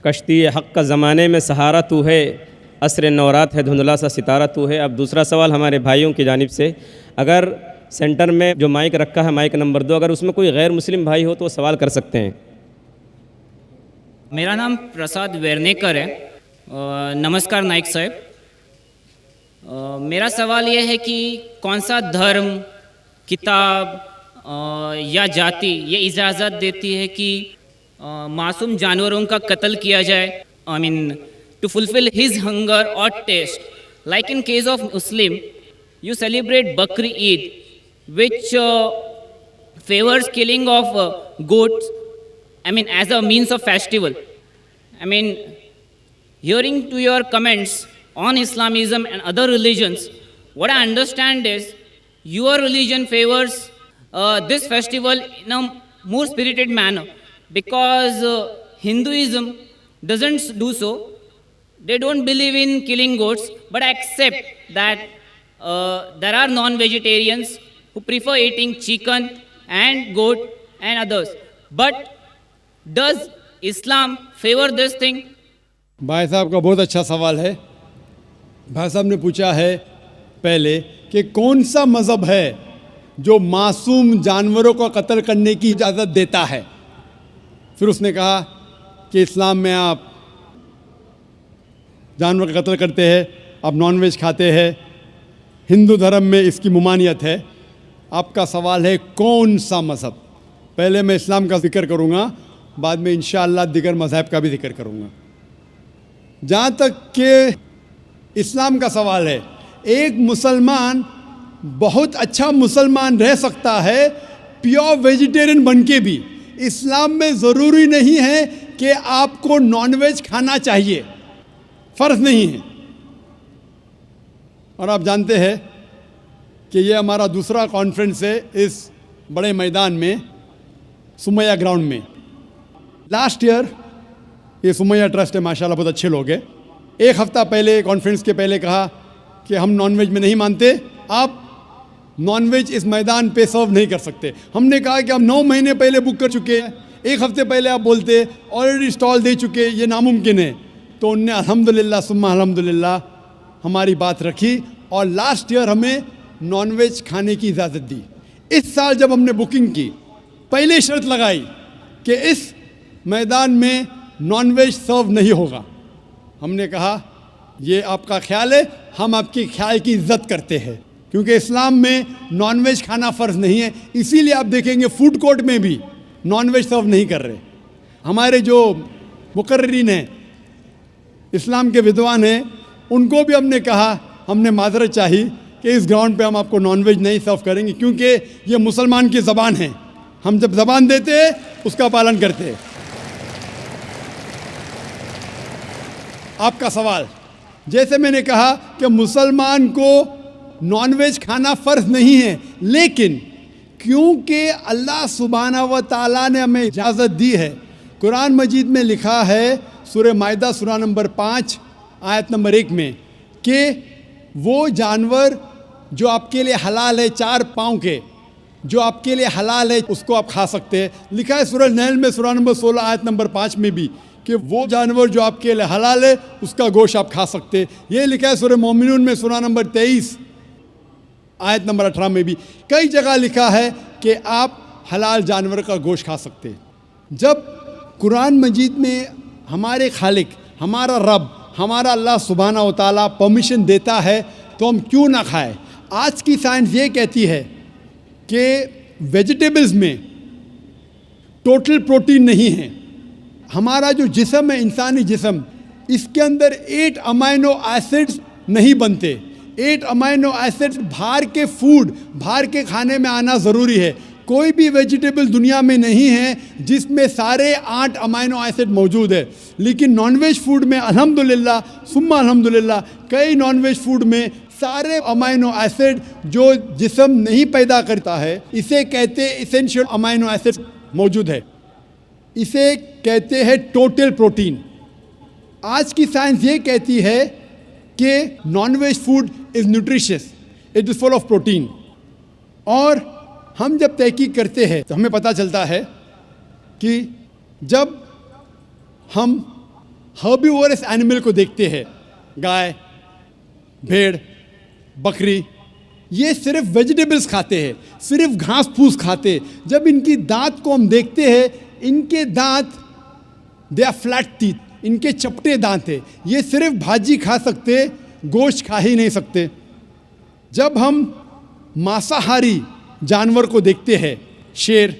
कश्ती हक़ का ज़माने में सहारा तू है, असर नौरात है धुंधला सा सितारा तू है। अब दूसरा सवाल हमारे भाइयों की जानिब से, अगर सेंटर में जो माइक रखा है माइक नंबर 2, अगर उसमें कोई गैर मुस्लिम भाई हो तो वो सवाल कर सकते हैं। मेरा नाम प्रसाद वेरनेकर है। नमस्कार नाइक साहब। मेरा सवाल यह है कि कौन सा धर्म, किताब या जाति ये इजाज़त देती है कि मासूम जानवरों का कत्ल किया जाए, I mean to fulfil his hunger और taste. Like in case of Muslim, you celebrate Bakri Eid, which favors killing of goats, I mean, as a means of festival. I mean, hearing to your comments on Islamism and other religions, what I understand is your religion favors this festival in a more spirited manner, because Hinduism doesn't do so. They don't believe in killing goats, but accept that there are non-vegetarians who prefer eating chicken and goat and others. But does Islam favor this thing? भाई साहब का बहुत अच्छा सवाल है। भाई साहब ने पूछा है पहले कि कौन सा मज़हब है जो मासूम जानवरों को कत्ल करने की इजाज़त देता है। फिर उसने कहा कि इस्लाम में आप जानवर का कत्ल करते हैं, आप नॉनवेज खाते हैं, हिंदू धर्म में इसकी मुमानियत है। आपका सवाल है कौन सा मज़हब। पहले मैं इस्लाम का जिक्र करूँगा, बाद में इंशाअल्लाह दिगर मज़हब का भी जिक्र करूँगा। जहाँ तक कि इस्लाम का सवाल है, एक मुसलमान बहुत अच्छा मुसलमान रह सकता है प्योर वेजिटेरियन बन के भी। इस्लाम में ज़रूरी नहीं है कि आपको नॉनवेज खाना चाहिए, फ़र्ज़ नहीं है। और आप जानते हैं कि ये हमारा दूसरा कॉन्फ्रेंस है इस बड़े मैदान में, सुमैया ग्राउंड में। लास्ट ईयर ये सुमैया ट्रस्ट है, माशाल्लाह बहुत अच्छे लोग हैं। एक हफ़्ता पहले कॉन्फ्रेंस के पहले कहा कि हम नॉनवेज में नहीं मानते, आप नॉनवेज इस मैदान पे सर्व नहीं कर सकते। हमने कहा कि हम 9 महीने पहले बुक कर चुके हैं, एक हफ़्ते पहले आप बोलते ऑलरेडी स्टॉल दे चुके, ये नामुमकिन है। तो उनने अल्हम्दुलिल्लाह सुम्मा अल्हम्दुलिल्लाह हमारी बात रखी और लास्ट ईयर हमें नॉनवेज खाने की इजाज़त दी। इस साल जब हमने बुकिंग की, पहले शर्त लगाई कि इस मैदान में नॉनवेज सर्व नहीं होगा। हमने कहा ये आपका ख्याल है, हम आपके ख्याल की इज्जत करते हैं, क्योंकि इस्लाम में नॉनवेज खाना फ़र्ज़ नहीं है। इसीलिए आप देखेंगे फूड कोर्ट में भी नॉनवेज सर्व नहीं कर रहे। हमारे जो मुकर्रिरीन हैं, इस्लाम के विद्वान हैं, उनको भी हमने कहा, हमने माजरत चाही कि इस ग्राउंड पे हम आपको नॉनवेज नहीं सर्व करेंगे, क्योंकि ये मुसलमान की ज़बान है। हम जब ज़बान देते हैं उसका पालन करते हैं। आपका सवाल, जैसे मैंने कहा कि मुसलमान को नॉनवेज खाना फ़र्ज़ नहीं है, लेकिन क्योंकि अल्लाह सुब्हानहू व तआला ने हमें इजाज़त दी है, कुरान मजीद में लिखा है सूरह माइदा सूरा नंबर 5 आयत नंबर 1 में कि वो जानवर जो आपके लिए हलाल है, 4 पाँव के, जो आपके लिए हलाल है उसको आप खा सकते हैं। लिखा है सूरह नहल में सूरा नंबर 16 आयत नंबर 5 में भी कि वो जानवर जो आपके लिए हलाल है उसका गोश्त आप खा सकते हैं। ये लिखा है सूरह मोमिनून में सूरा नंबर 23 आयत नंबर 18 में भी। कई जगह लिखा है कि आप हलाल जानवर का गोश्त खा सकते हैं। जब कुरान मजीद में हमारे खालिक, हमारा रब, हमारा अल्लाह सुब्हानहू व तआला परमिशन देता है तो हम क्यों ना खाएं। आज की साइंस ये कहती है कि वेजिटेबल्स में टोटल प्रोटीन नहीं है। हमारा जो जिस्म है, इंसानी जिस्म, इसके अंदर 8 अमाइनो एसिड्स नहीं बनते। 8 अमाइनो एसिड्स बाहर के फूड, बाहर के खाने में आना ज़रूरी है। कोई भी वेजिटेबल दुनिया में नहीं है जिसमें सारे 8 अमाइनो एसिड मौजूद है। लेकिन नॉनवेज फूड में अल्हम्दुलिल्लाह सुम्मा अल्हम्दुलिल्लाह कई नॉनवेज फूड में सारे अमाइनो एसिड जो जिस्म नहीं पैदा करता है, इसे कहते हैं इसेंशियल अमाइनो एसिड मौजूद है। इसे कहते हैं टोटल प्रोटीन। आज की साइंस ये कहती है कि nonveg food is nutritious, it is full of protein. और हम जब तहकीक करते हैं तो हमें पता चलता है कि जब हम हर्बीवोरस एनिमल को देखते हैं, गाय, भेड़, बकरी, ये सिर्फ वेजिटेबल्स खाते हैं, सिर्फ घास फूस खाते हैं। जब इनकी दांत को हम देखते हैं, इनके दांत दे आर फ्लैट टीथ, इनके चपटे दांत है। ये सिर्फ भाजी खा सकते, गोश्त खा ही नहीं सकते। जब हम मांसाहारी जानवर को देखते हैं, शेर,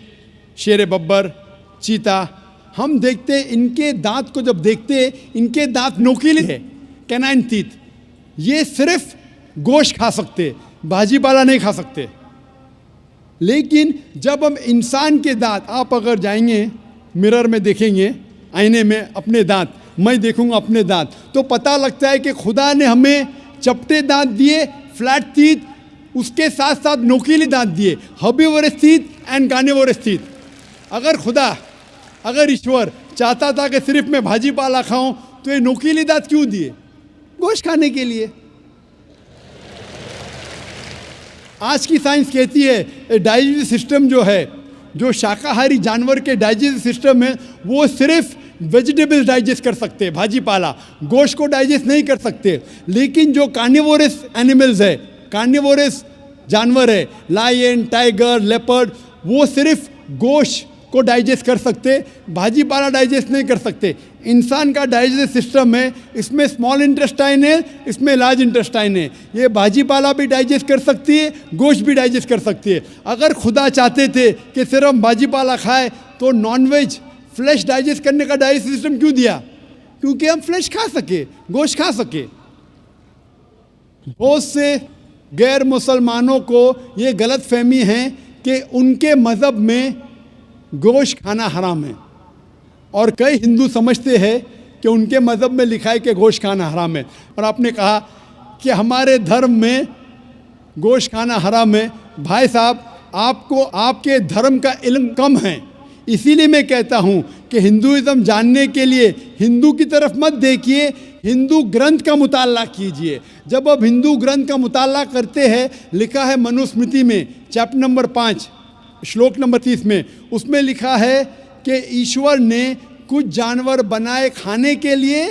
शेर बब्बर, चीता, हम देखते हैं इनके दांत को जब देखते हैं, इनके दांत नोकीले हैं, कैनाइन टीथ। ये सिर्फ गोश्त खा सकते, भाजी पाला नहीं खा सकते। लेकिन जब हम इंसान के दांत, आप अगर जाएंगे मिरर में देखेंगे, आईने में अपने दांत, मैं देखूंगा अपने दांत, तो पता लगता है कि खुदा ने हमें चपटे दांत दिए, फ्लैट टीथ, उसके साथ साथ नोकीले दांत दिए, herbivorous teeth and carnivorous teeth. अगर ईश्वर चाहता था कि सिर्फ मैं भाजी पाला खाऊं, तो ये नोकीले दांत क्यों दिए? गोश्त खाने के लिए। आज की साइंस कहती है डाइजेस्टिव सिस्टम जो है, जो शाकाहारी जानवर के डाइजेस्टिव सिस्टम है, वो सिर्फ वेजिटेबल्स डाइजेस्ट कर सकते हैं, भाजी पाला, गोश्त को डाइजेस्ट नहीं कर सकते। लेकिन जो कार्निवोरस एनिमल्स है, कार्निवोरस जानवर है, लायन, टाइगर, लेपर्ड, वो सिर्फ गोश्त को डाइजेस्ट कर सकते, भाजी पाला डाइजेस्ट नहीं कर सकते। इंसान का डाइजेस्टिव सिस्टम है, इसमें स्मॉल इंटेस्टाइन है, इसमें लार्ज इंटेस्टाइन है। ये भाजी पाला भी डाइजेस्ट कर सकती है, गोश्त भी डाइजेस्ट कर सकती है। अगर खुदा चाहते थे कि सिर्फ हम भाजी पाला खाए, तो नॉनवेज फ्लैश डाइजेस्ट करने का डाइजेस्टिव सिस्टम क्यों दिया? क्योंकि हम फ्लैश खा सके, गोश्त खा सके। बहुत से गैर मुसलमानों को ये गलत फहमी है कि उनके मज़हब में गोश्त खाना हराम है, और कई हिंदू समझते हैं कि उनके मज़हब में लिखा है कि गोश्त खाना हराम है। और आपने कहा कि हमारे धर्म में गोश्त खाना हराम है। भाई साहब, आपको आपके धर्म का इल्म कम है, इसीलिए मैं कहता हूँ कि हिंदुइज़्म जानने के लिए हिंदू की तरफ मत देखिए, हिंदू ग्रंथ का मुताला कीजिए। जब आप हिंदू ग्रंथ का मुताला करते हैं, लिखा है मनुस्मृति में चैप्टर नंबर 5 श्लोक नंबर 30 में, उसमें लिखा है कि ईश्वर ने कुछ जानवर बनाए खाने के लिए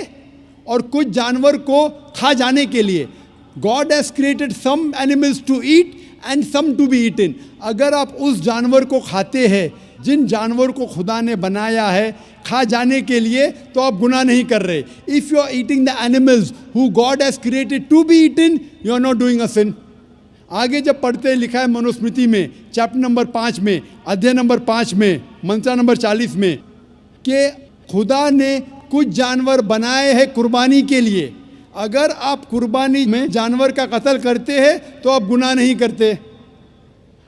और कुछ जानवर को खा जाने के लिए। God has created some animals to eat and some to be eaten. अगर आप उस जानवर को खाते हैं, जिन जानवर को खुदा ने बनाया है खा जाने के लिए, तो आप गुनाह नहीं कर रहे। If you are eating the animals who God has created to be eaten, you are not doing a sin. आगे जब पढ़ते हैं, लिखा है मनुस्मृति में चैप्टर नंबर 5 में, अध्याय नंबर 5 में, मंत्र नंबर 40 में, कि खुदा ने कुछ जानवर बनाए हैं कुर्बानी के लिए। अगर आप कुर्बानी में जानवर का कत्ल करते हैं, तो आप गुनाह नहीं करते।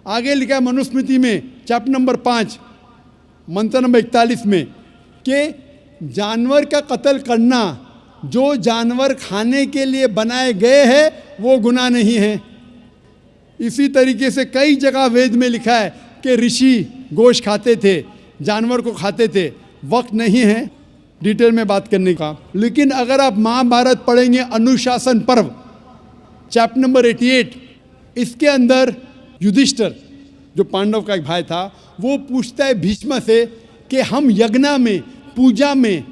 आगे लिखा है मनुस्मृति में चैप्टर नंबर 5 मंत्र नंबर 41 में, कि जानवर का कत्ल करना, जो जानवर खाने के लिए बनाए गए हैं, वो गुनाह नहीं है। इसी तरीके से कई जगह वेद में लिखा है कि ऋषि गोश्त खाते थे, जानवर को खाते थे। वक्त नहीं है डिटेल में बात करने का, लेकिन अगर आप महाभारत पढ़ेंगे, अनुशासन पर्व चैप्टर नंबर 88, इसके अंदर युधिष्ठिर, जो पांडव का एक भाई था, वो पूछता है भीष्म से कि हम यज्ञ में, पूजा में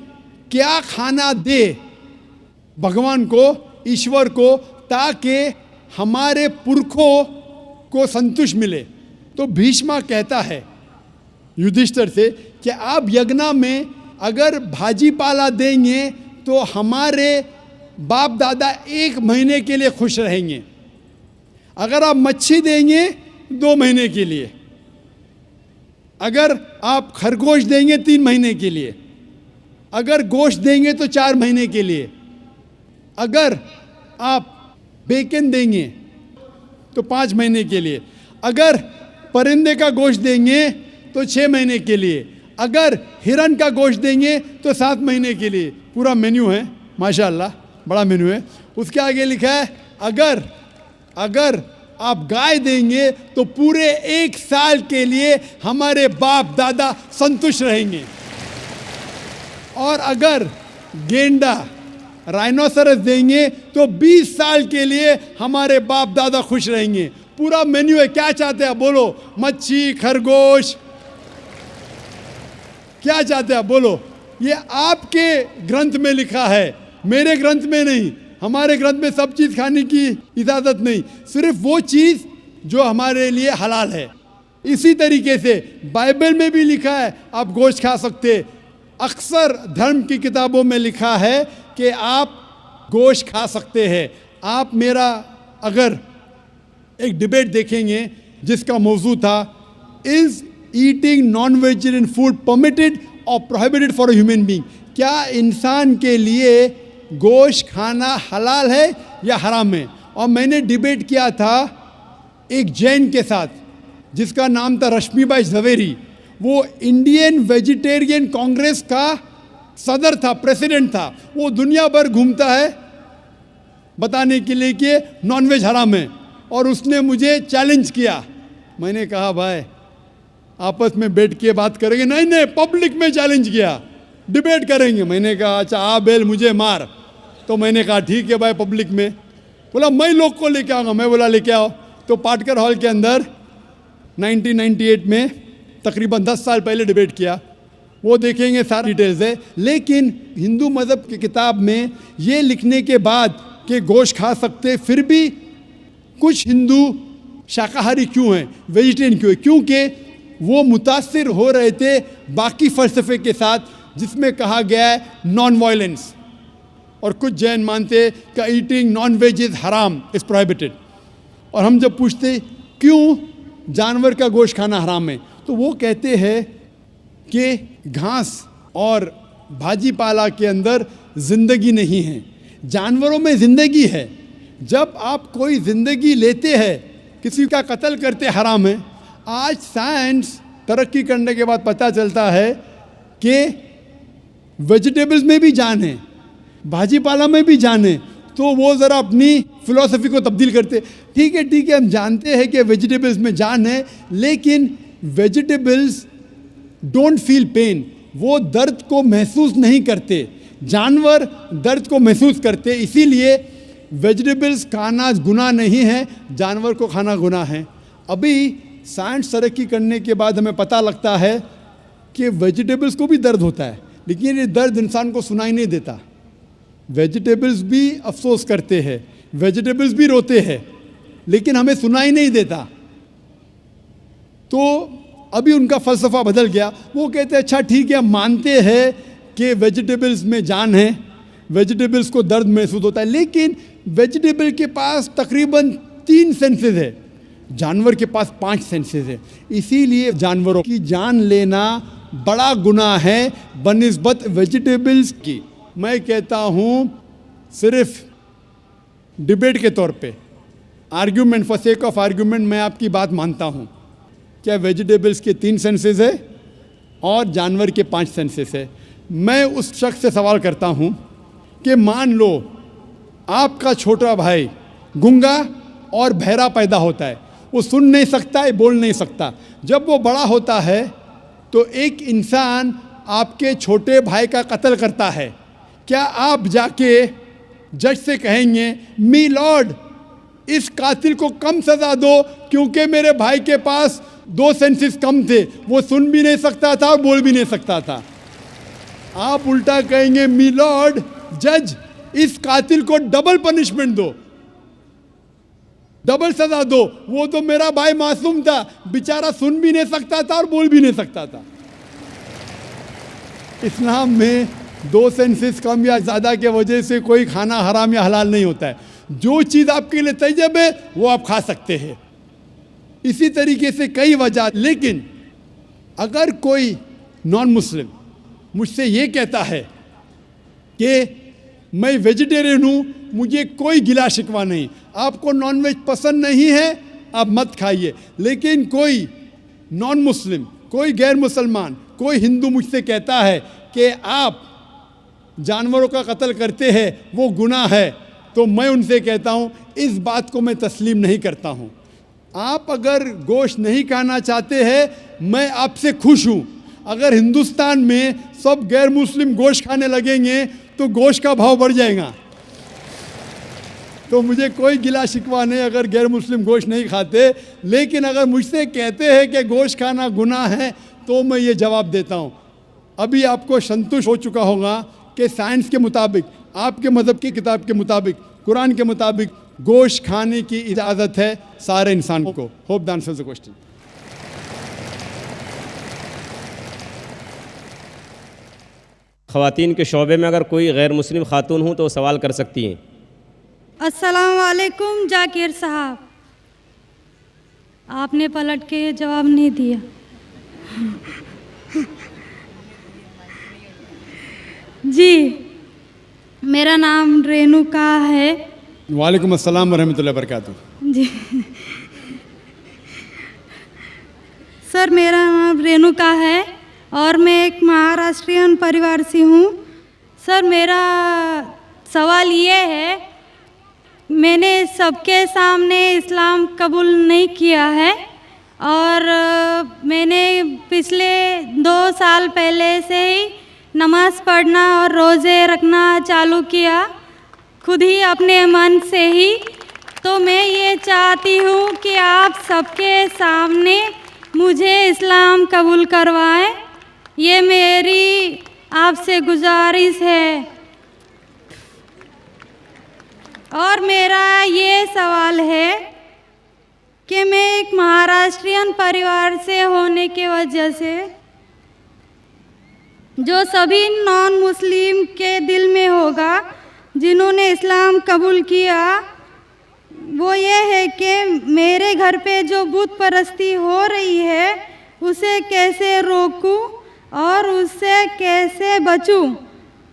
क्या खाना दे भगवान को, ईश्वर को, ताकि हमारे पुरखों को संतुष्ट मिले। तो भीष्म कहता है युधिष्ठिर से कि आप यज्ञ में अगर भाजी पाला देंगे, तो हमारे बाप दादा 1 महीने के लिए खुश रहेंगे। अगर आप मच्छी देंगे 2 महीने के लिए, अगर आप खरगोश देंगे 3 महीने के लिए, अगर गोश्त देंगे तो 4 महीने के लिए, अगर आप बेकन देंगे तो 5 महीने के लिए, अगर परिंदे का गोश्त देंगे तो 6 महीने के लिए, अगर हिरन का गोश्त देंगे तो 7 महीने के लिए। पूरा मेन्यू है, माशाल्लाह बड़ा मेन्यू है। उसके आगे लिखा है अगर आप गाय देंगे तो पूरे 1 साल के लिए हमारे बाप दादा संतुष्ट रहेंगे, और अगर गेंडा राइनोसरस देंगे तो 20 साल के लिए हमारे बाप दादा खुश रहेंगे। पूरा मेन्यू है। क्या चाहते हैं बोलो? मच्छी, खरगोश, क्या चाहते हैं बोलो? ये आपके ग्रंथ में लिखा है, मेरे ग्रंथ में नहीं। हमारे ग्रंथ में सब चीज़ खाने की इजाज़त नहीं, सिर्फ वो चीज़ जो हमारे लिए हलाल है। इसी तरीके से बाइबल में भी लिखा है आप गोश्त खा सकते। अक्सर धर्म की किताबों में लिखा है कि आप गोश्त खा सकते हैं। आप मेरा अगर एक डिबेट देखेंगे जिसका मौजू था, is eating non vegetarian food permitted और prohibited for a human being, क्या इंसान के लिए गोश्त खाना हलाल है या हराम है। और मैंने डिबेट किया था एक जैन के साथ जिसका नाम था रश्मिबाई झवेरी। वो इंडियन वेजिटेरियन कांग्रेस का सदर था, प्रेसिडेंट था। वो दुनिया भर घूमता है बताने के लिए कि नॉनवेज हराम है, और उसने मुझे चैलेंज किया। मैंने कहा भाई आपस में बैठ के बात करेंगे। नहीं नहीं, पब्लिक में चैलेंज किया, डिबेट करेंगे। मैंने कहा अच्छा आ बेल मुझे मार। तो मैंने कहा ठीक है भाई, पब्लिक में। बोला मैं लोग को लेके आऊँगा। मैं बोला लेके आओ। तो पाटकर हॉल के अंदर 1998 में तकरीबन 10 साल पहले डिबेट किया। वो देखेंगे सारी डिटेल्स है। लेकिन हिंदू मज़हब की किताब में ये लिखने के बाद कि गोश्त खा सकते, फिर भी कुछ हिंदू शाकाहारी क्यों हैं, वेजिटेरियन क्यों है? क्योंकि वो मुतासिर हो रहे थे बाकी फ़लसफ़े के साथ जिसमें कहा गया है नॉन वायलेंस। और कुछ जैन मानते कि ईटिंग नॉन वेज इज़ हराम, इज़ प्रोहिबिटेड। और हम जब पूछते क्यों जानवर का गोश्त खाना हराम है, तो वो कहते हैं कि घास और भाजी पाला के अंदर ज़िंदगी नहीं है, जानवरों में ज़िंदगी है। जब आप कोई ज़िंदगी लेते हैं, किसी का कत्ल करते हराम है। आज साइंस तरक्की करने के बाद पता चलता है कि वेजिटेबल्स में भी जान है, भाजी पाला में भी जान है। तो वो ज़रा अपनी फ़िलॉसफी को तब्दील करते। ठीक है, हम जानते हैं कि वेजिटेबल्स में जान है, लेकिन वेजिटेबल्स डोंट फील पेन, वो दर्द को महसूस नहीं करते। जानवर दर्द को महसूस करते, इसीलिए वेजिटेबल्स खाना गुनाह नहीं है, जानवर को खाना गुनाह है। अभी साइंस तरक्की करने के बाद हमें पता लगता है कि वेजिटेबल्स को भी दर्द होता है, लेकिन ये दर्द इंसान को सुनाई नहीं देता। वेजिटेबल्स भी अफसोस करते हैं, वेजिटेबल्स भी रोते हैं, लेकिन हमें सुनाई नहीं देता। तो अभी उनका फ़लसफ़ा बदल गया। वो कहते हैं अच्छा ठीक है, मानते हैं कि वेजिटेबल्स में जान है, वेजिटेबल्स को दर्द महसूस होता है, लेकिन वेजिटेबल के पास तकरीबन 3 सेंसेस है, जानवर के पास 5 सेंसेस है। इसीलिए जानवरों की जान लेना बड़ा गुनाह है बनिस्बत वेजिटेबल्स की। मैं कहता हूँ सिर्फ डिबेट के तौर पे, argument, for sake of argument, मैं आपकी बात मानता हूँ। क्या वेजिटेबल्स के 3 सेंसेस है और जानवर के 5 सेंसेस है। मैं उस शख्स से सवाल करता हूँ कि मान लो आपका छोटा भाई गूंगा और बहरा पैदा होता है, वो सुन नहीं सकता है, बोल नहीं सकता। जब वो बड़ा होता है तो एक इंसान आपके छोटे भाई का कत्ल करता है, क्या आप जाके जज से कहेंगे मी लॉर्ड इस कातिल को कम सज़ा दो क्योंकि मेरे भाई के पास 2 सेंसेस कम थे, वो सुन भी नहीं सकता था और बोल भी नहीं सकता था? आप उल्टा कहेंगे मी लॉर्ड जज इस कातिल को डबल पनिशमेंट दो, डबल सजा दो, वो तो मेरा भाई मासूम था, बेचारा सुन भी नहीं सकता था और बोल भी नहीं सकता था। इस्लाम में 2 सेंसेस कम या ज़्यादा के वजह से कोई खाना हराम या हलाल नहीं होता है। जो चीज़ आपके लिए तैयब है वो आप खा सकते हैं। इसी तरीके से कई वजह। लेकिन अगर कोई नॉन मुस्लिम मुझसे ये कहता है कि मैं वेजिटेरियन हूँ, मुझे कोई गिला शिकवा नहीं, आपको नॉनवेज पसंद नहीं है आप मत खाइए, लेकिन कोई नॉन मुस्लिम, कोई गैर मुसलमान, कोई हिंदू मुझसे कहता है कि आप जानवरों का कत्ल करते हैं वो गुनाह है, तो मैं उनसे कहता हूँ इस बात को मैं तस्लीम नहीं करता हूँ। आप अगर गोश्त नहीं खाना चाहते हैं, मैं आपसे खुश हूँ। अगर हिंदुस्तान में सब गैर मुस्लिम गोश्त खाने लगेंगे तो गोश्त का भाव बढ़ जाएगा। तो मुझे कोई गिला शिकवा नहीं अगर गैर मुस्लिम गोश्त नहीं खाते, लेकिन अगर मुझसे कहते हैं कि गोश्त खाना गुनाह है तो मैं ये जवाब देता हूँ, अभी आपको संतुष्ट हो चुका होगा कि साइंस के मुताबिक, आपके मज़हब की किताब के मुताबिक, कुरान के मुताबिक गोश्त खाने की इजाज़त है सारे इंसान को। Hope the answer the question. ख़वातीन के शोबे में अगर कोई गैर मुस्लिम खातून हो तो सवाल कर सकती हैं। अस्सलाम वालेकुम जाकिर साहब, आपने पलट के जवाब नहीं दिया। जी, मेरा नाम रेणुका है। वालेकुम अस्सलाम वरहमतुल्लाहि वबरकातुहू। जी सर, मेरा नाम रेणुका है और मैं एक महाराष्ट्रियन परिवार से हूँ। सर, मेरा सवाल ये है, मैंने सबके सामने इस्लाम कबूल नहीं किया है और मैंने पिछले 2 साल पहले से ही नमाज़ पढ़ना और रोज़े रखना चालू किया, खुद ही अपने मन से ही। तो मैं ये चाहती हूँ कि आप सबके सामने मुझे इस्लाम कबूल करवाएं, ये मेरी आपसे गुजारिश है। और मेरा ये सवाल है कि मैं एक महाराष्ट्रियन परिवार से होने की वजह से जो सभी नॉन मुस्लिम के दिल में होगा जिन्होंने इस्लाम कबूल किया, वो ये है कि मेरे घर पे जो बुत परस्ती हो रही है उसे कैसे रोकूं और उससे कैसे बचूं,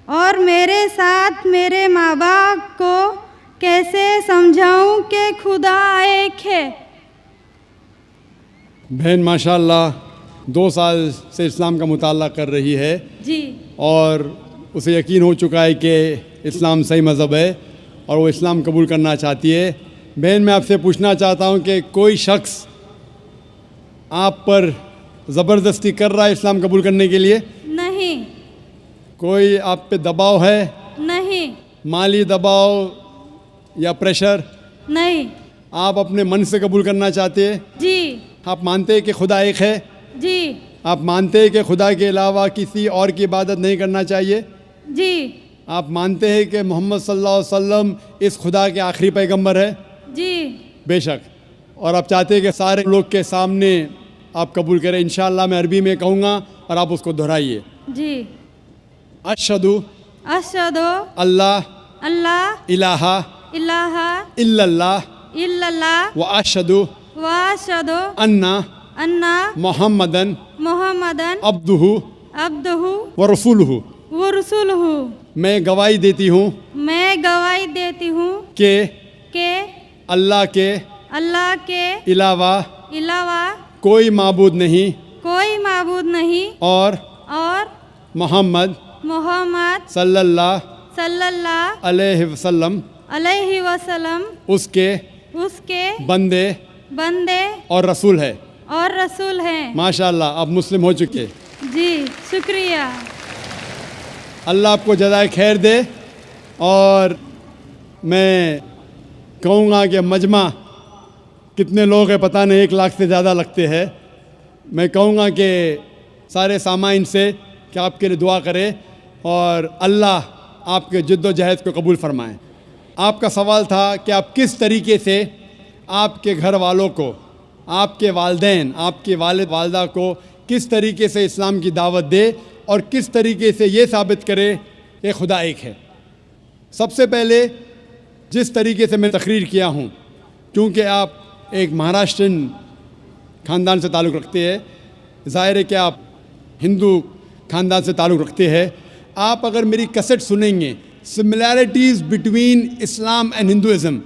और मेरे साथ मेरे माँ बाप को कैसे समझाऊं कि खुदा एक है। बहन माशाल्लाह 2 साल से इस्लाम का मुताला कर रही है जी, और उसे यकीन हो चुका है कि इस्लाम सही मज़हब है और वो इस्लाम कबूल करना चाहती है। बहन, मैं आपसे पूछना चाहता हूँ कि कोई शख्स आप पर ज़बरदस्ती कर रहा है इस्लाम कबूल करने के लिए? नहीं। कोई आप पे दबाव है? नहीं। माली दबाव या प्रेशर? नहीं। आप अपने मन से कबूल करना चाहते हैं? जी। आप मानते हैं कि खुदा एक है? जी। आप मानते हैं कि खुदा के अलावा किसी और की इबादत नहीं करना चाहिए? जी। आप मानते हैं कि मोहम्मद सल्लल्लाहु अलैहि वसल्लम इस खुदा के आखिरी पैगंबर है? जी। बेशक। और आप चाहते हैं कि सारे लोग के सामने आप कबूल करें? इंशाअल्लाह मैं अरबी में कहूँगा और आप उसको दोहराइए। जी। अशहदु अशहदु अल्लाह अल्लाह इलाहा इलाहा इल्लल्लाह इल्लल्लाह व अशहदु व अशहदु अन्ना अन्ना मुहम्मदन मुहम्मदन अब्दुहु अब्दुहु व रसूलुहु। व रसूलुहु। मैं गवाही देती हूँ मैं गवाही देती हूँ कि अल्लाह के अलावा अलावा कोई माबूद नहीं और मोहम्मद सल्लल्लाहु अलैहि वसल्लम उसके बंदे और रसूल है। माशाअल्लाह, आप मुस्लिम हो चुके। जी, शुक्रिया। अल्लाह आपको जज़ाए खैर दे। और मैं कहूँगा कि मजमा कितने लोग हैं पता नहीं, 1 लाख से ज़्यादा लगते हैं। मैं कहूँगा कि सारे सामाइन से कि आपके लिए दुआ करें और अल्लाह आपके जद्दोजहद को कबूल फरमाएं। आपका सवाल था कि आप किस तरीके से आपके घर वालों को, आपके वालिदैन, आपके वालिद वालदा को किस तरीके से इस्लाम की दावत दे और किस तरीके से ये साबित करे कि खुदा एक है। सबसे पहले जिस तरीके से मैं तकरीर किया हूँ, क्योंकि आप एक महाराष्ट्रियन ख़ानदान से ताल्लुक़ रखते हैं, ज़ाहिर है कि आप हिंदू ख़ानदान से ताल्लुक़ रखते हैं। आप अगर मेरी कैसेट सुनेंगे, similarities between Islam and Hinduism,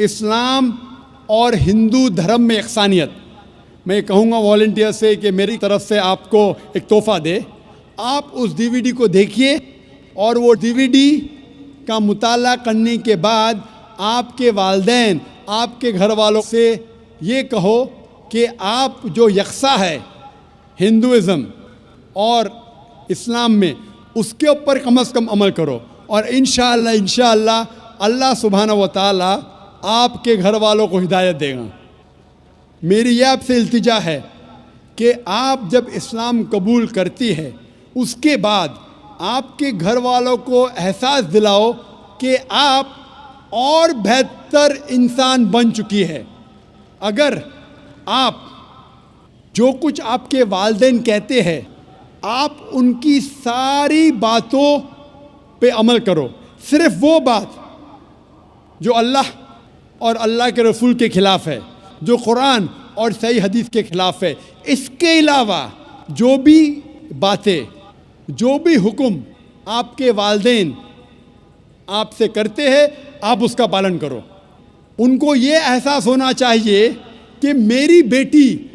इस्लाम और हिंदू धर्म में यकसानियत, मैं कहूँगा वॉलंटियर से कि मेरी तरफ से आपको एक तोहफ़ा दे। आप उस DVD को देखिए और वो DVD का मुताला करने के बाद आपके वालिदैन, आपके घर वालों से ये कहो कि आप जो यकसा है हिंदुइज़म और इस्लाम में, उसके ऊपर कम से कम अमल करो और इंशाअल्लाह अल्लाह सुब्हानहू व तआला आपके घर वालों को हिदायत देगा। मेरी यह आपसे इल्तिजा है कि आप जब इस्लाम कबूल करती है उसके बाद आपके घर वालों को एहसास दिलाओ कि आप और बेहतर इंसान बन चुकी है। अगर आप जो कुछ आपके वालिदैन कहते हैं आप उनकी सारी बातों पे अमल करो, सिर्फ वो बात जो अल्लाह और अल्लाह के रसूल के ख़िलाफ़ है, जो कुरान और सही हदीस के ख़िलाफ़ है। इसके अलावा जो भी बातें, जो भी हुक्म आपके वालिदैन आपसे करते हैं आप उसका पालन करो। उनको ये एहसास होना चाहिए कि मेरी बेटी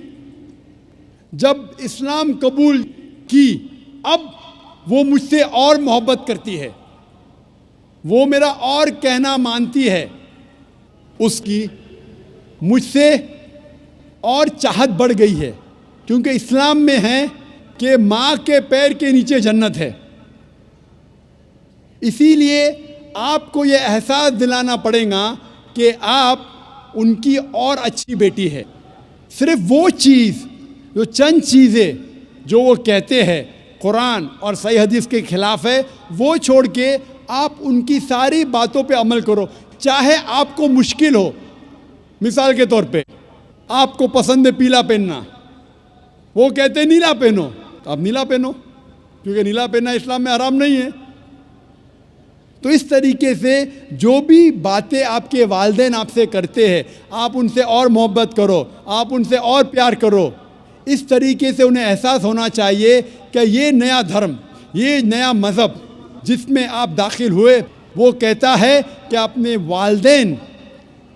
जब इस्लाम कबूल की अब वो मुझसे और मोहब्बत करती है, वो मेरा और कहना मानती है, उसकी मुझसे और चाहत बढ़ गई है। क्योंकि इस्लाम में है कि माँ के पैर के नीचे जन्नत है। इसीलिए आपको ये एहसास दिलाना पड़ेगा कि आप उनकी और अच्छी बेटी है। सिर्फ वो चीज़, जो चंद चीज़ें जो वो कहते हैं कुरान और सही हदीस के ख़िलाफ़ है, वो छोड़ के आप उनकी सारी बातों पे अमल करो। चाहे आपको मुश्किल हो, मिसाल के तौर पे आपको पसंद है पीला पहनना, वो कहते हैं नीला पहनो, तो आप नीला पहनो, क्योंकि नीला पहनना इस्लाम में हराम नहीं है। तो इस तरीके से जो भी बातें आपके वालिदैन आपसे करते हैं आप उनसे और मोहब्बत करो, आप उनसे और प्यार करो। इस तरीके से उन्हें एहसास होना चाहिए कि ये नया धर्म, ये नया मज़हब जिसमें आप दाखिल हुए वो कहता है कि अपने वालिदैन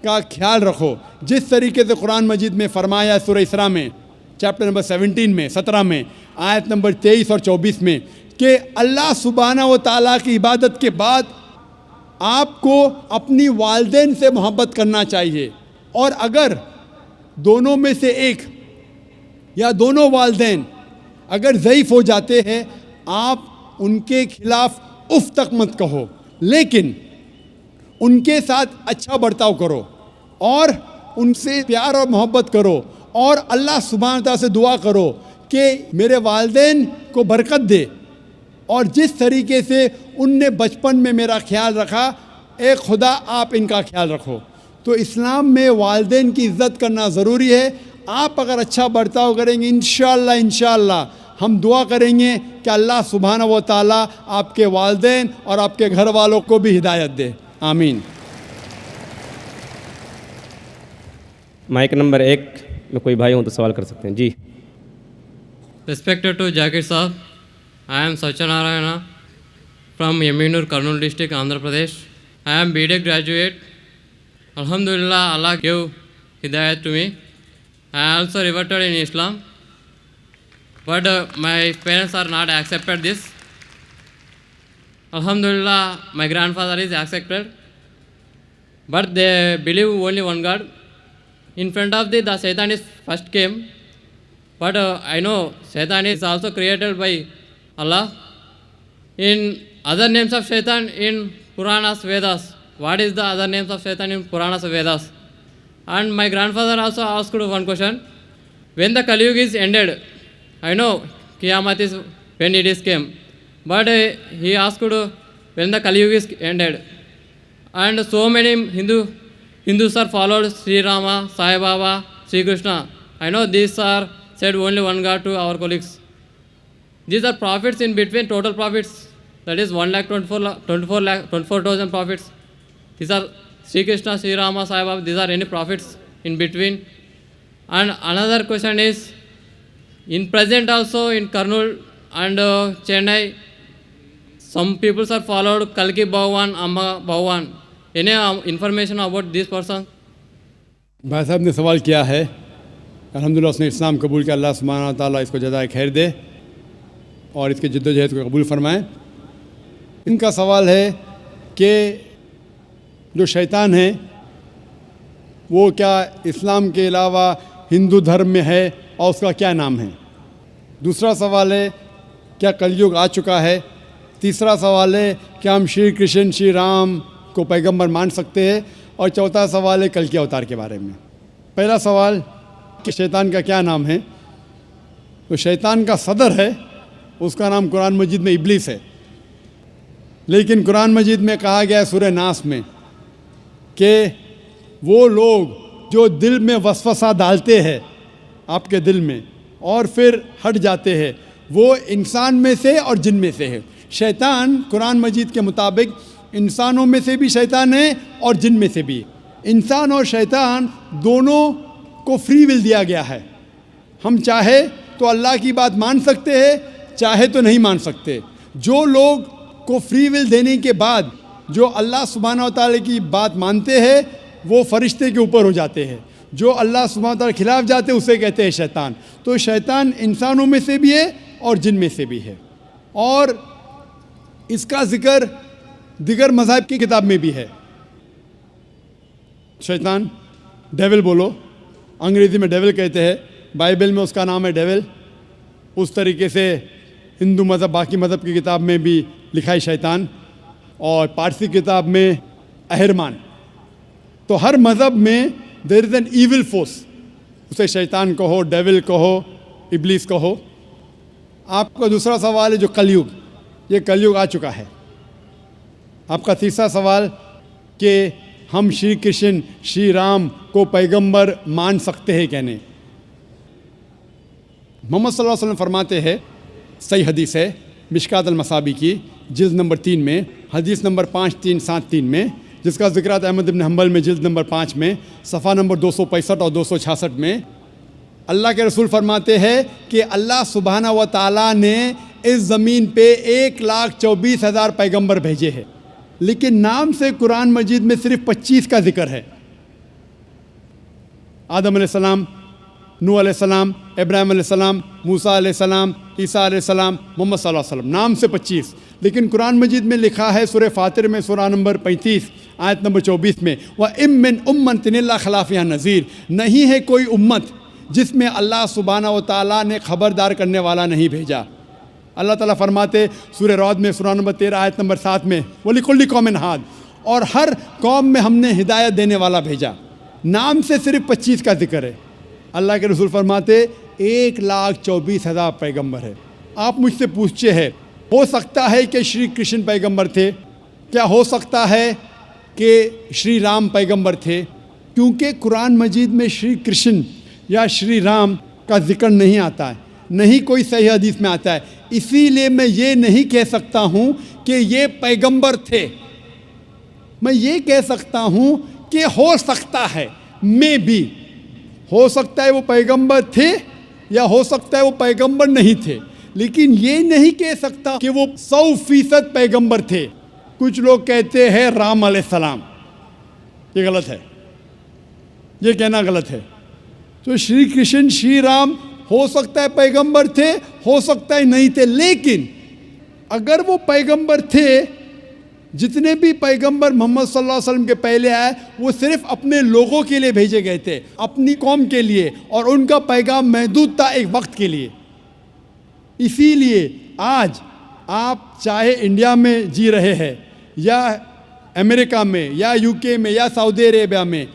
का ख्याल रखो। जिस तरीके से कुरान मजीद में फरमाया सूरह इसरा में चैप्टर नंबर 17 में आयत नंबर 23 और 24 में कि अल्लाह सुब्हाना व तआला की इबादत के बाद आपको अपनी वालिदैन से मोहब्बत करना चाहिए। और अगर दोनों में से एक या दोनों वालिदैन अगर ज़ईफ़ हो जाते हैं आप उनके खिलाफ़ उफ़ तक मत कहो, लेकिन उनके साथ अच्छा बर्ताव करो और उनसे प्यार और मोहब्बत करो और अल्लाह सुब्हानहू तआला से दुआ करो कि मेरे वालिदैन को बरकत दे। और जिस तरीके से उनने बचपन में मेरा ख्याल रखा, ए खुदा आप इनका ख्याल रखो। तो इस्लाम में वालिदैन की इज़्ज़त करना ज़रूरी है। आप अगर अच्छा बर्ताव करेंगे इंशाअल्लाह हम दुआ करेंगे कि अल्लाह सुब्हानहू व तआला आपके वालिदैन और आपके घर वालों को भी हिदायत दे। आमीन। माइक नंबर 1 में कोई भाई हो तो सवाल कर सकते हैं जी। Respected to Jakir Saab, I am Satyanarayana from Yeminur, Kurnool district, Andhra Pradesh. I am BTech graduate. Alhamdulillah, Allah gave hidayat to me. I also reverted in Islam, but my parents are not accepted this. Alhamdulillah, my grandfather is accepted, but they believe only one God. In front of the Satan is first came, but I know Satan is also created by Allah. In other names of Satan in Puranas, Vedas, what is the other names of Satan in Puranas, Vedas? And my grandfather also asked one question. When the Kali Yuga is ended, I know Qiyamah is when it is came, but he asked when the Kali Yuga is ended. And so many Hindus are followed Sri Rama, Sai Baba, Sri Krishna. I know these are said only one God to our colleagues. These are prophets in between, total prophets, that is 1,24,000 prophets. These are Sri Krishna, Sri Rama, Sai Baba, these are any prophets in between. And another question is, in present also in Kurnool and Chennai, some people are followed Kalki Bhagwan, Amma Bhagwan. Any information about this person? भाई साहब ने सवाल किया है, अल्हम्दुलिल्लाह उसने इस्लाम कबूल किया। अल्लाह सुब्हानहू तआला इसको जज़ाए खैर दे और इसके जद्दोजहद को कबूल फरमाए। इनका सवाल है कि जो शैतान है वो क्या इस्लाम के अलावा हिंदू धर्म में है और उसका क्या नाम है। दूसरा सवाल है क्या कलयुग आ चुका है। तीसरा सवाल है क्या हम श्री कृष्ण श्री राम को पैगंबर मान सकते हैं। और चौथा सवाल है कल के अवतार के बारे में। पहला सवाल कि शैतान का क्या नाम है, तो शैतान का सदर है उसका नाम कुरान मजीद में इब्लीस है। लेकिन कुरान मजीद में कहा गया है सूरह नास में कि वो लोग जो दिल में वसवसा डालते हैं आपके दिल में और फिर हट जाते हैं, वो इंसान में से और जिन में से है। शैतान कुरान मजीद के मुताबिक इंसानों में से भी शैतान है और जिन में से भी। इंसान और शैतान दोनों को फ्री विल दिया गया है। हम चाहे तो अल्लाह की बात मान सकते हैं, चाहे तो नहीं मान सकते। जो लोग को फ्री विल देने के बाद जो अल्लाह सुब्हानहू व तआला की बात मानते हैं वो फरिश्ते के ऊपर हो जाते हैं। जो अल्लाह सुब्हानहू व तआला के खिलाफ जाते हैं उसे कहते हैं शैतान। तो शैतान इंसानों में से भी है और जिन में से भी है। और इसका जिक्र दिगर मज़हब की किताब में भी है। शैतान, डेविल बोलो, अंग्रेज़ी में डेविल कहते हैं, बाइबल में उसका नाम है डेविल। उस तरीके से हिंदू मज़हब, बाकी मज़हब की किताब में भी लिखा है शैतान, और पारसी किताब में अहरमान। तो हर मज़हब में there is an evil force, उसे शैतान कहो, डेविल कहो, इब्लीस कहो। आपका दूसरा सवाल है जो कलयुग, ये कलयुग आ चुका है। आपका तीसरा सवाल कि हम श्री कृष्ण श्री राम को पैगंबर मान सकते हैं क्या नहीं। मोहम्मद सल्लल्लाहु अलैहि वसल्लम फरमाते हैं, सही हदीस है मिशकात अल-मसाबी की जिल्द नंबर 3 में, हदीस नंबर 5373 में, जिसका ज़िक्र अहमद इब्न हंबल में जिल्द नंबर 5 में, सफ़ा नंबर 265 और 266 में। अल्लाह के रसूल फरमाते हैं कि अल्लाह सुब्हानहू व तआला ने इस ज़मीन पे 1,24,000 पैगंबर भेजे हैं, लेकिन नाम से कुरान मजीद में सिर्फ 25 का जिक्र है। आदम अलैहिस्सलाम, नूह अलैहिस्सलाम, इब्राहिम अलैहिस्सलाम, मूसा अलैहिस्सलाम, ईसा अलैहिस्सलाम, मोहम्मद सल्लल्लाहु अलैहि वसल्लम, नाम से 25। लेकिन कुरान मजीद में लिखा है सूरह फातिर में सूरा नंबर 35 आयत नंबर 24 में, व इम मिन उम्मतिन इल्ला खला फ़ीहा नज़ीर, नहीं है कोई उम्मत जिसमें अल्लाह सुब्हानहू व तआला ने खबरदार करने वाला नहीं भेजा। अल्लाह ताला फरमाते सूरह रौद में सूरा नंबर 13 आयत नंबर 7 में, वलिकुल्लि कौमिन हाद, और हर कौम में हमने हिदायत देने वाला भेजा। नाम से सिर्फ 25 का जिक्र है। अल्लाह के रसूल फरमाते 1,24,000 पैगंबर है। आप मुझसे पूछते हैं, हो सकता है कि श्री कृष्ण पैगंबर थे, क्या हो सकता है कि श्री राम पैगंबर थे? क्योंकि कुरान मजीद में श्री कृष्ण या श्री राम का जिक्र नहीं आता है, नहीं कोई सही हदीस में आता है। इसीलिए मैं ये नहीं कह सकता हूँ कि ये पैगंबर थे। मैं ये कह सकता हूँ कि हो सकता है, मे भी हो सकता है वो पैगंबर थे या हो सकता है वो पैगंबर नहीं थे, लेकिन ये नहीं कह सकता कि वो 100% पैगंबर थे। कुछ लोग कहते हैं राम अलैहिस्सलाम, ये गलत है, ये कहना गलत है। तो श्री कृष्ण श्री राम हो सकता है पैगंबर थे, हो सकता है नहीं थे, लेकिन अगर वो पैगंबर थे, जितने भी पैगंबर मोहम्मद सल्लल्लाहु अलैहि वसल्लम के पहले आए वो सिर्फ अपने लोगों के लिए भेजे गए थे, अपनी कौम के लिए, और उनका पैगाम महदूद था एक वक्त के लिए। इसीलिए आज आप चाहे इंडिया में जी रहे हैं या अमेरिका में या यूके में या सऊदी अरेबिया में,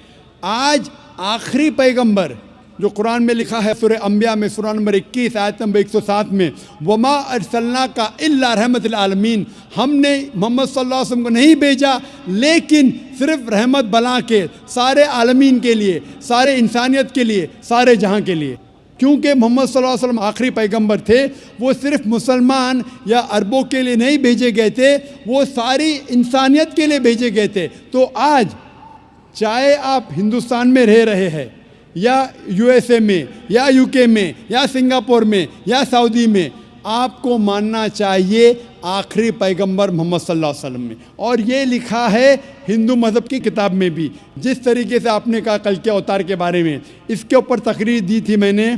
आज आखिरी पैगंबर जो कुरान में लिखा है सूरह अंबिया में सूरा नंबर 21 आयत नंबर 107 में, वमा अरसलना का इल्ला रहमतुल आलमीन, हमने मोहम्मद सल्लल्लाहु अलैहि वसल्लम को नहीं भेजा लेकिन सिर्फ रहमत बना के सारे आलमीन के लिए, सारे इंसानियत के लिए, सारे जहां के लिए। क्योंकि मोहम्मद सल्लल्लाहु अलैहि वसल्लम आखिरी पैगंबर थे, वो सिर्फ मुसलमान या अरबों के लिए नहीं भेजे गए थे, वो सारी इंसानियत के लिए भेजे गए थे। तो आज चाहे आप हिंदुस्तान में रह रहे हैं या यूएसए में या यूके में या सिंगापुर में या सऊदी में, आपको मानना चाहिए आखिरी पैगंबर मोहम्मद सल्लल्लाहु अलैहि वसल्लम में। और ये लिखा है हिंदू मज़हब की किताब में भी। जिस तरीके से आपने कहा कल के अवतार के बारे में, इसके ऊपर तकरीर दी थी मैंने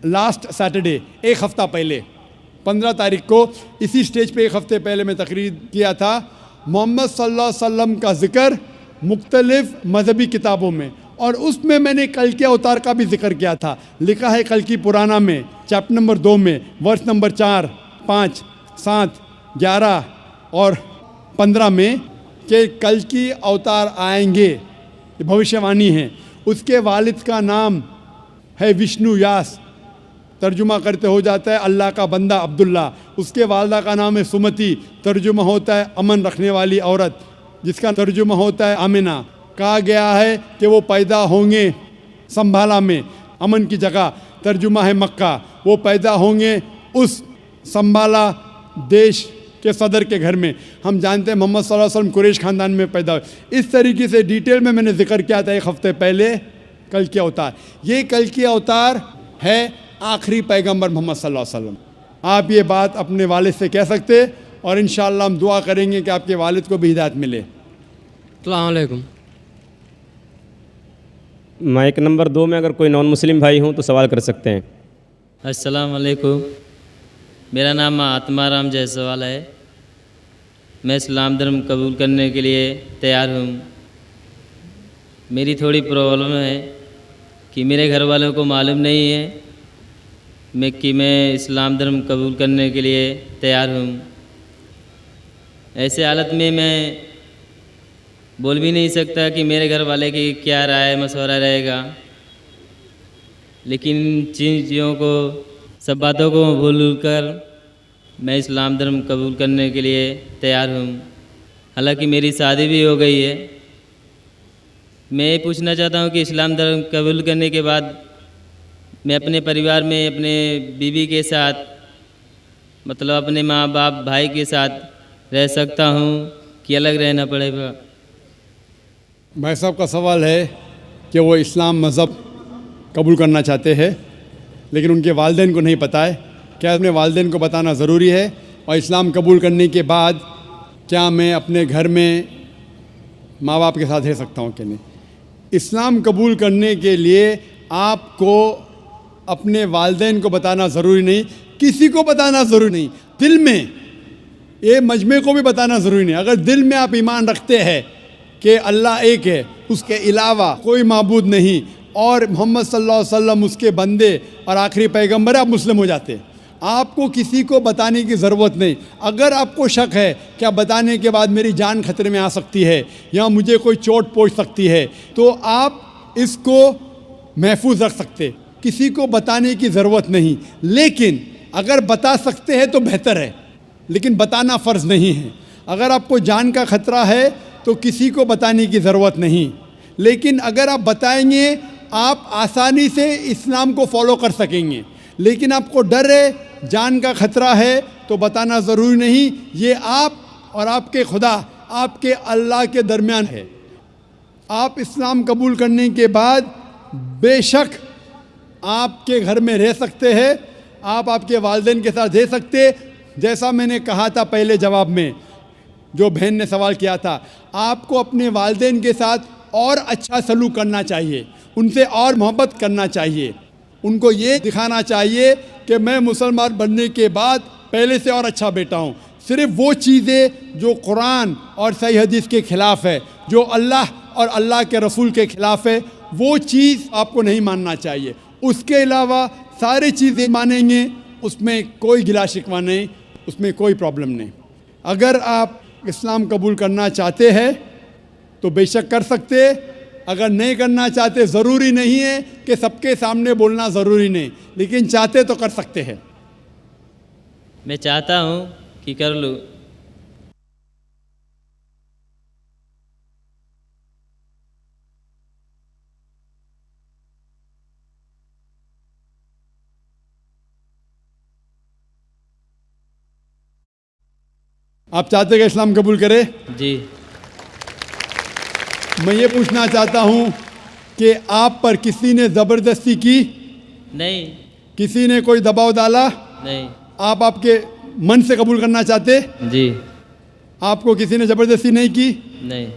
लास्ट सैटरडे, एक हफ़्ता पहले 15 तारीख को इसी स्टेज पे एक हफ़्ते पहले मैं तकरीर किया था। मोहम्मद सल्लल्लाहु अलैहि वसल्लम का ज़िक्र मुख्तलिफ़ मज़हबी किताबों में, और उसमें मैंने कल के अवतार का भी जिक्र किया था। लिखा है कल की पुराना में चैप्टर नंबर 2 में वर्ष नंबर 4, 5, 7, 11 और 15 में कि कल की अवतार आएंगे, भविष्यवाणी है। उसके वालिद का नाम है विष्णु व्यास, तर्जुमा करते हो जाता है अल्लाह का बंदा अब्दुल्ला। उसके वालदा का नाम है सुमति, तर्जुमा होता है अमन रखने वाली औरत, जिसका तर्जुमा होता है आमिना। कहा गया है कि वो पैदा होंगे संभाला में, अमन की जगह, तर्जुमा है मक्का। वो पैदा होंगे उस संभाला देश के सदर के घर में। हम जानते हैं मोहम्मद सल्लल्लाहु अलैहि वसल्लम कुरैश ख़ानदान में पैदा हुए। इस तरीके से डिटेल में मैंने जिक्र किया था एक हफ़्ते पहले कल की अवतार। ये कल की अवतार है आखिरी पैगंबर मोहम्मद सल्लल्लाहु अलैहि वसल्लम। आप ये बात अपने वालिद से कह सकते और इंशाअल्लाह हम दुआ करेंगे कि आपके वालिद को भी हिदायत मिले। अस्सलाम वालेकुम। माइक नंबर 2 में अगर कोई नॉन मुस्लिम भाई हों तो सवाल कर सकते हैं। अस्सलाम वालेकुम। मेरा नाम आत्माराम जायसवाल है। मैं इस्लाम धर्म कबूल करने के लिए तैयार हूँ। मेरी थोड़ी प्रॉब्लम है कि मेरे घर वालों को मालूम नहीं है मैं इस्लाम धर्म कबूल करने के लिए तैयार हूँ। ऐसे हालत में मैं बोल भी नहीं सकता कि मेरे घर वाले की क्या राय मशवरा रहेगा, लेकिन चीज़ों को, सब बातों को भूल कर मैं इस्लाम धर्म कबूल करने के लिए तैयार हूँ। हालांकि मेरी शादी भी हो गई है। मैं ये पूछना चाहता हूँ कि इस्लाम धर्म कबूल करने के बाद मैं अपने परिवार में अपने बीवी के साथ, मतलब अपने माँ बाप भाई के साथ रह सकता हूँ कि अलग रहना पड़ेगा? भाई साहब का सवाल है कि वो इस्लाम मज़हब कबूल करना चाहते हैं लेकिन उनके वालिदैन को नहीं पता है। क्या अपने वालिदैन को बताना ज़रूरी है? और इस्लाम कबूल करने के बाद क्या मैं अपने घर में माँ बाप के साथ रह सकता हूँ कि नहीं? इस्लाम कबूल करने के लिए आपको अपने वालिदैन को बताना ज़रूरी नहीं, किसी को बताना ज़रूरी नहीं, दिल में, ये मजमे को भी बताना ज़रूरी नहीं। अगर दिल में आप ईमान रखते हैं कि अल्लाह एक है, उसके अलावा कोई माबूद नहीं और मोहम्मद सल्लल्लाहु अलैहि वसल्लम उसके बंदे और आखिरी पैगंबर है, आप मुस्लिम हो जाते हैं। आपको किसी को बताने की ज़रूरत नहीं। अगर आपको शक है क्या बताने के बाद मेरी जान खतरे में आ सकती है या मुझे कोई चोट पहुंच सकती है, तो आप इसको महफूज रख सकते, किसी को बताने की ज़रूरत नहीं। लेकिन अगर बता सकते हैं तो बेहतर है, लेकिन बताना फ़र्ज़ नहीं है। अगर आपको जान का ख़तरा है तो किसी को बताने की ज़रूरत नहीं, लेकिन अगर आप बताएंगे आप आसानी से इस्लाम को फॉलो कर सकेंगे। लेकिन आपको डर है, जान का ख़तरा है, तो बताना ज़रूरी नहीं। ये आप और आपके खुदा, आपके अल्लाह के दरमियान है। आप इस्लाम कबूल करने के बाद बेशक आपके घर में रह सकते हैं, आप आपके वालिदैन के साथ रह सकते। जैसा मैंने कहा था पहले जवाब में, जो बहन ने सवाल किया था, आपको अपने वालिदैन के साथ और अच्छा सलूक करना चाहिए, उनसे और मोहब्बत करना चाहिए। उनको ये दिखाना चाहिए कि मैं मुसलमान बनने के बाद पहले से और अच्छा बेटा हूँ। सिर्फ़ वो चीज़ें जो कुरान और सही हदीस के ख़िलाफ़ है, जो अल्लाह और अल्लाह के रसूल के ख़िलाफ़ है, वो चीज़ आपको नहीं मानना चाहिए। उसके अलावा सारी चीज़ें मानेंगे, उसमें कोई गिला शिकवा नहीं, उसमें कोई प्रॉब्लम नहीं। अगर आप इस्लाम कबूल करना चाहते हैं तो बेशक कर सकते। अगर नहीं करना चाहते, ज़रूरी नहीं है कि सबके सामने बोलना ज़रूरी नहीं, लेकिन चाहते तो कर सकते हैं। मैं चाहता हूँ कि कर लूँ। आप चाहते कि इस्लाम कबूल करे? जी। मैं ये पूछना चाहता हूँ कि आप पर किसी ने ज़बरदस्ती की? नहीं। किसी ने कोई दबाव डाला? नहीं। आप आपके मन से कबूल करना चाहते? जी। आपको किसी ने ज़बरदस्ती नहीं की? नहीं।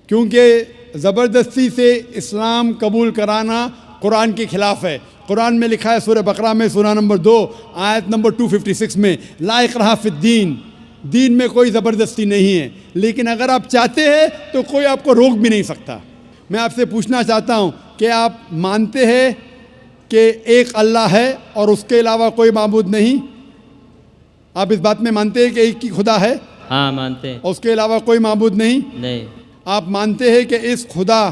क्योंकि ज़बरदस्ती से इस्लाम कबूल कराना कुरान के ख़िलाफ़ है। कुरान में लिखा है सूरह बकरा में सूरह नंबर 2 आयत नंबर 256 में, ला इकराह फिद्दीन, दीन में कोई ज़बरदस्ती नहीं है। लेकिन अगर आप चाहते हैं तो कोई आपको रोक भी नहीं सकता। मैं आपसे पूछना चाहता हूँ कि आप मानते हैं कि एक अल्लाह है और उसके अलावा कोई माबूद नहीं? आप इस बात में मानते हैं कि एक ही खुदा है? हाँ, मानते हैं। और उसके अलावा कोई माबूद नहीं? नहीं। आप मानते हैं कि इस खुदा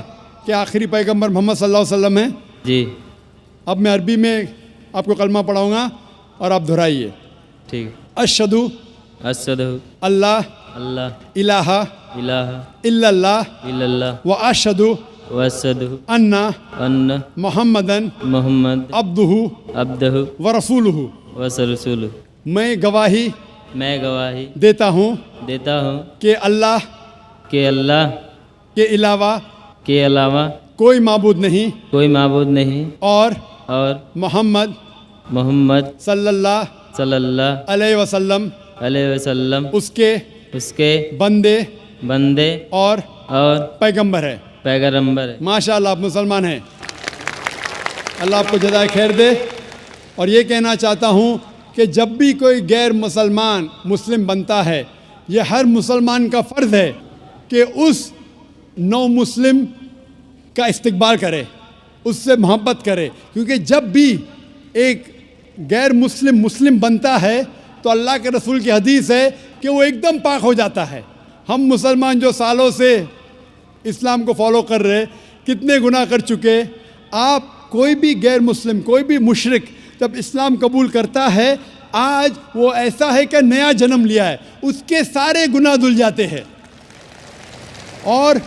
के आखिरी पैगंबर मोहम्मद सल्लल्लाहु अलैहि वसल्लम हैं? जी। अब मैं अरबी में आपको कलमा पढ़ाऊँगा और आप दोहराइए। ठीक है। अशहदु अशहदु अल्लाह अल्लाह इलाहा इलाहा इल्लल्लाह इल्लल्लाह व अशहदु व अशहदु अन्ना अन्न मुहम्मदन मोहम्मद अब्दुहु अब्दहु व रसूलुहु। व रसूलुहु। मैं गवाही मैं गवाही देता हूँ देता हूँ कि अल्लाह कि अल्लाह के अलावा के अलावा कोई माबूद नहीं कोई माबूद नहीं और और मोहम्मद मोहम्मद सल्लल्लाहु अलैहि वसल्लम उसके बंदे और पैगंबर है। पैगंबर है। माशाअल्लाह, आप मुसलमान हैं। अल्लाह आपको जज़ाए खैर दे। और ये कहना चाहता हूँ कि जब भी कोई गैर मुसलमान मुस्लिम बनता है, ये हर मुसलमान का फ़र्ज़ है कि उस नौ मुस्लिम का इस्तकबाल करे, उससे मोहब्बत करे। क्योंकि जब भी एक गैर मुस्लिम बनता है तो अल्लाह के रसूल की हदीस है कि वो एकदम पाक हो जाता है। हम मुसलमान जो सालों से इस्लाम को फॉलो कर रहे, कितने गुनाह कर चुके। आप कोई भी गैर मुस्लिम, कोई भी मुशरिक जब इस्लाम कबूल करता है, आज वो ऐसा है कि नया जन्म लिया है, उसके सारे गुनाह धुल जाते हैं। और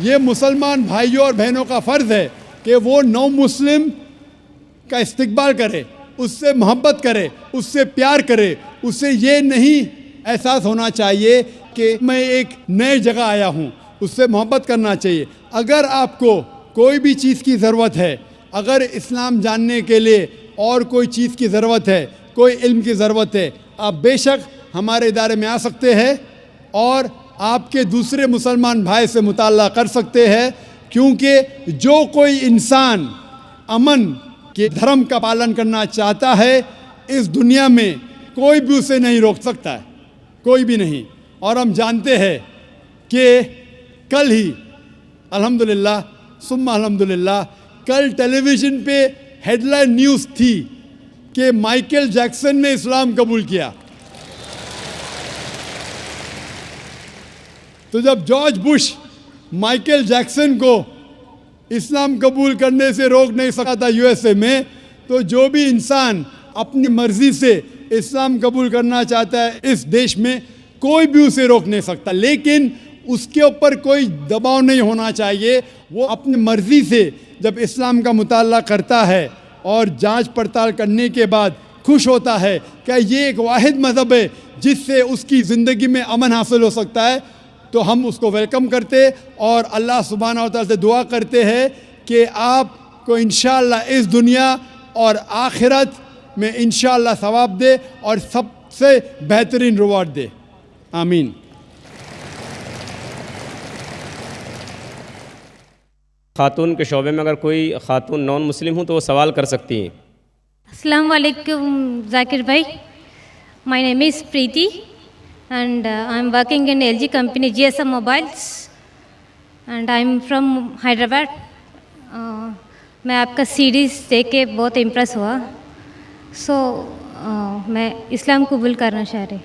ये मुसलमान भाइयों और बहनों का फ़र्ज़ है कि वो नौ मुस्लिम का इस्तकबाल करे, उससे मोहब्बत करे, उससे प्यार करे। उससे ये नहीं एहसास होना चाहिए कि मैं एक नए जगह आया हूँ, उससे मोहब्बत करना चाहिए। अगर आपको कोई भी चीज़ की ज़रूरत है, अगर इस्लाम जानने के लिए और कोई चीज़ की ज़रूरत है, कोई इल्म की ज़रूरत है, आप बेशक हमारे इदारे में आ सकते हैं और आपके दूसरे मुसलमान भाई से मुताल्ला कर सकते हैं। क्योंकि जो कोई इंसान अमन के धर्म का पालन करना चाहता है, इस दुनिया में कोई भी उसे नहीं रोक सकता है, कोई भी नहीं। और हम जानते हैं कि कल ही अल्हम्दुलिल्लाह सुम्मा अल्हम्दुलिल्लाह कल टेलीविज़न पे हेडलाइन न्यूज़ थी कि माइकल जैक्सन ने इस्लाम कबूल किया। तो जब जॉर्ज बुश माइकल जैक्सन को इस्लाम कबूल करने से रोक नहीं सका था यूएसए में, तो जो भी इंसान अपनी मर्ज़ी से इस्लाम कबूल करना चाहता है इस देश में, कोई भी उसे रोक नहीं सकता। लेकिन उसके ऊपर कोई दबाव नहीं होना चाहिए। वो अपनी मर्ज़ी से जब इस्लाम का मुताला करता है और जांच पड़ताल करने के बाद खुश होता है कि ये एक वाहिद मज़हब है जिससे उसकी ज़िंदगी में अमन हासिल हो सकता है, तो हम उसको वेलकम करते और अल्लाह सुब्हानहू व तआला से दुआ करते हैं कि आपको इंशाअल्लाह इस दुनिया और आखिरत में इंशाअल्लाह सवाब दे और सबसे बेहतरीन रिवार्ड दे। आमीन। खातून के शोबे में अगर कोई खातून नॉन मुस्लिम हो तो वो सवाल कर सकती हैं। अस्सलाम वालेकुम जाकिर भाई, my name is Preeti and I'm working in LG company GSM Mobiles and I'm from Hyderabad. मैं आपका सीरीज़ देख के बहुत इम्प्रेस हुआ, सो मैं इस्लाम कबूल करना चाह रही।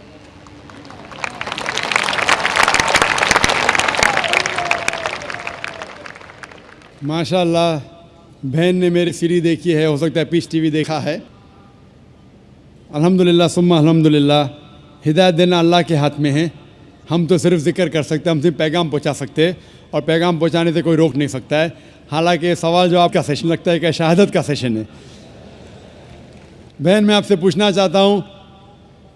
माशाअल्लाह, बहन ने मेरी सीरीज़ देखी है, हो सकता है पीस टीवी देखा है। अल्हम्दुलिल्लाह सुम्मा अल्हम्दुलिल्लाह, हिदायत देना अल्लाह के हाथ में है। हम तो सिर्फ जिक्र कर सकते हैं, हम सिर्फ पैगाम पहुंचा सकते हैं और पैगाम पहुंचाने से कोई रोक नहीं सकता है। हालांकि सवाल जवाब का सेशन लगता है कि शहादत का सेशन है। बहन, मैं आपसे पूछना चाहता हूं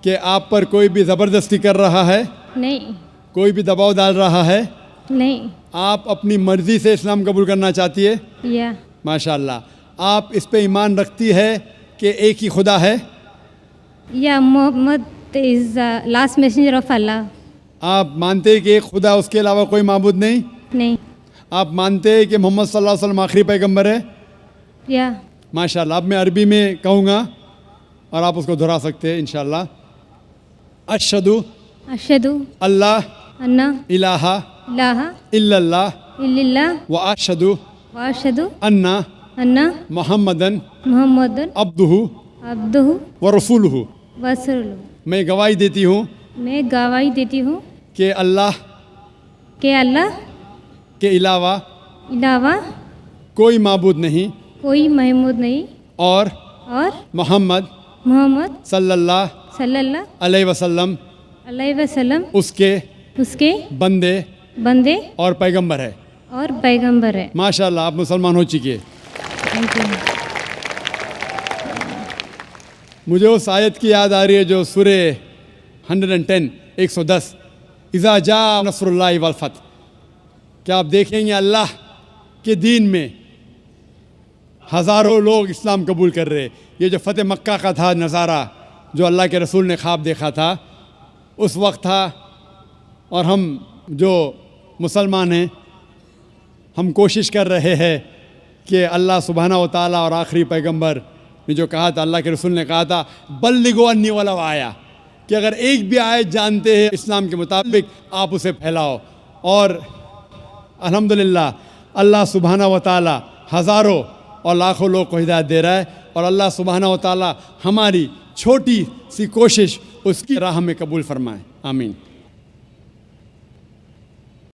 कि आप पर कोई भी ज़बरदस्ती कर रहा है? नहीं। कोई भी दबाव डाल रहा है? नहीं। आप अपनी मर्ज़ी से इस्लाम कबूल करना चाहती है? या माशाअल्लाह। आप इस पे ईमान रखती है कि एक ही खुदा है? या Mohammed is the last messenger of Allah. आप मानते हैं कि एक खुदा, उसके अलावा कोई माबूद नहीं? नहीं। आप मानते हैं कि मोहम्मद सल्लल्लाहु अलैहि वसल्लम आखिरी पैगंबर है? या माशाअल्लाह। अब मैं अरबी में कहूँगा और आप उसको दोहरा सकते हैं इंशाअल्लाह। अशहदु अशहदु अल्लाह अन्ना इलाहा इलाहा इल्लल्लाह इल्लल्लाह व अशहदु व अशहदु अन्ना अन्ना मुहम्मदन मुहम्मदन अब्दुहु अब्दुहु व रसूलुहु। व रसूलुहु। मैं गवाही देती हूँ मैं गवाही देती हूँ कि अल्लाह कि अल्लाह के अलावा अलावा कोई माबूद नहीं कोई महमूद नहीं और मोहम्मद सल्लल्लाहु अलैहि वसल्लम उसके बंदे और पैगंबर है। माशाल्लाह, आप मुसलमान हो चुके। Thank you. मुझे उस आयत की याद आ रही है जो सूरे 110 इज़ा जा नस्रुल्लाहि वल फतह। क्या आप देखेंगे अल्लाह के दीन में हज़ारों लोग इस्लाम कबूल कर रहे। ये जो फ़तेह मक्का का था नज़ारा जो अल्लाह के रसूल ने ख्वाब देखा था उस वक्त था। और हम जो मुसलमान हैं हम कोशिश कर रहे हैं कि अल्लाह सुब्हानहू व तआला और आखिरी पैगंबर ने जो कहा था, अल्लाह के रसूल ने कहा था बल्लिगो अन्नी वलौ आया, कि अगर एक भी आयत जानते हैं इस्लाम के मुताबिक आप उसे फैलाओ। और अल्हम्दुलिल्लाह अल्लाह सुब्हानहू व तआला हज़ारों और लाखों लोग को हिदायत दे रहा है। और अल्लाह सुब्हानहू व तआला हमारी छोटी सी कोशिश उसकी राह में कबूल फरमाए। आमीन।